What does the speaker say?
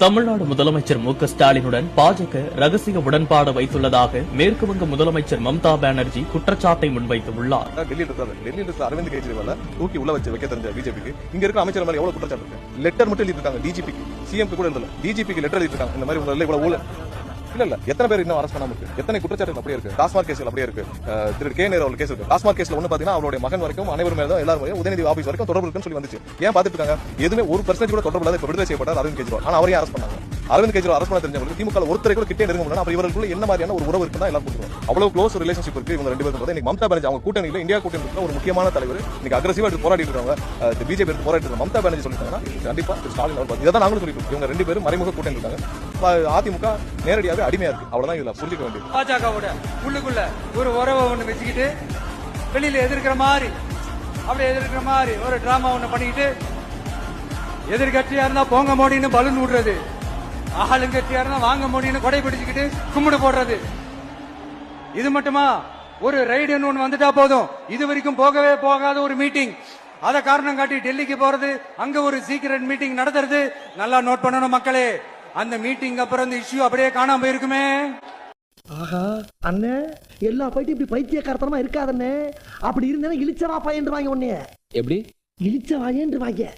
தமிழ்நாடு முதலமைச்சர் மு.க. ஸ்டாலினுடன் பாஜக ரகசிய உடன்பாடு வைத்துள்ளதாக மேற்கு வங்க முதலமைச்சர் மம்தா பானர்ஜி குற்றச்சாட்டை முன்வைத்துள்ளார். டெல்லியில் இருக்க அரவிந்த் கெஜ்ரிவால் தூக்கி உள்ள வச்சு வைக்க தெரிஞ்ச பிஜேபிக்கு இங்க இருக்க அமைச்சர் மேல எவ்வளவு குற்றச்சாட்டு இருக்கு? லெட்டர் மட்டும் எழுதிருக்காங்க டிஜிபிக்கு, சிஎம் கூட இருந்தல டிஜிபிக்கு லெட்டர் எழுதிருக்காங்க. இந்த மாதிரி உங்களை இவ்வளவு ஊழல் இல்ல எத்தனை பேர் இன்னும் அரஸ்ட் பண்ணாம இருக்கு? எத்தனை குற்றச்சாட்டு அப்படியே இருக்கு? டாஸ்மாக் கேஸ்ல அப்படியே இருக்கு. திரு கே நேரு அவர்கள் கேஸ் இருக்கு. டாஸ்மாக் கேஸ்ல ஒண்ணு பாத்தீங்கன்னா அவருடைய மகன் வரைக்கும் அனைவரும் மேல எல்லாரும் உதயநிதி ஆபீஸ் வரைக்கும் தொடர்பு இருக்குன்னு சொல்லி வந்துச்சு. ஏன் பாத்துட்டு இருக்காங்க? எதுவுமே 1% கூட தொடர்பு இல்லாத இப்ப விடுதலை செய்யப்பட்டார் அரவிந்த் கெஜ்ரிவால். ஆனா அவரையும் அரஸ்ட் பண்ணாங்க. அரவிந்த் கெஜ்ரிவால் அரஸ்ட் பண்ண தெரிஞ்சவங்களுக்கு திமுக ஒருத்தரை கூட கிட்டே நெருங்க முடியல. அப்ப இவர்களுக்குள்ள என்ன மாதிரியான ஒரு உறவு இருக்குன்னா எல்லாம் புரியும். அவ்வளவு க்ளோஸ் ரிலேஷன்ஷிப் இருக்கு இவங்க ரெண்டு பேரும். இன்னைக்கு மம்தா பானர்ஜி அவங்க கூட்டணியில இந்தியா கூட்டணியில ஒரு முக்கியமான தலைவர் இன்னைக்கு அக்ரெசிவா எடுத்து போராடிட்டு இருக்காங்க. பிஜேபி எடுத்து போராடிட்டு இருக்காங்க. மம்தா பானர்ஜி சொல்லிட்டாங்கன்னா கண்டிப்பா ஸ்டாலின் அவர் இதான் நாங்களும் சொல்லிட்டு இருக்கோம். இவங்க ரெண்டு பேரும் மறைமுக கூட்டணி இருக்காங்க. அதிமுக நேரடியாக அடிமையா இருக்கு. அவ்வளவுதான் இதுல புரிஞ்சுக்க வேண்டியது. பாஜகவோட உள்ளுக்குள்ள ஒரு உறவை ஒண்ணு வச்சுக்கிட்டு வெளியில எதிர்க்கிற மாதிரி அப்படியே எதிர்க்கிற மாதிரி ஒரு டிராமா ஒண்ணு பண்ணிக்கிட்டு எதிர்கட்சியா இருந்தா போங்க மோடின்னு பலூன் விடுறது, ஆளுங்கட்சியா இருந்தா வாங்க மோடின்னு கொடை பிடிச்சுக்கிட்டு கும்பிடு போடுறது. இது மட்டுமா? ஒரு ரைடுன்னு ஒண்ணு வந்துட்டா போதும். இது வரைக்கும் போகவே போகாத ஒரு மீட்டிங், அத காரணம் காட்டி டெல்லிக்கு போறது, அங்க ஒரு சீக்கிரட் மீட்டிங் நடத்துறது. நல்லா நோட் பண்ணணும் மக்களே. அந்த மீட்டிங் அப்புறம் இந்த இஷ்யூ அப்படியே காணாம போயிருக்குமே. ஆஹா அண்ணே, எல்லா பைட்டும் இப்படி பைத்தியக்காரத்தனமா இருக்காதண்ணே. அப்படி இருந்தா இழிச்சவா பையன் வாங்க உடனே. எப்படி இழிச்ச வாயன்று வாங்க.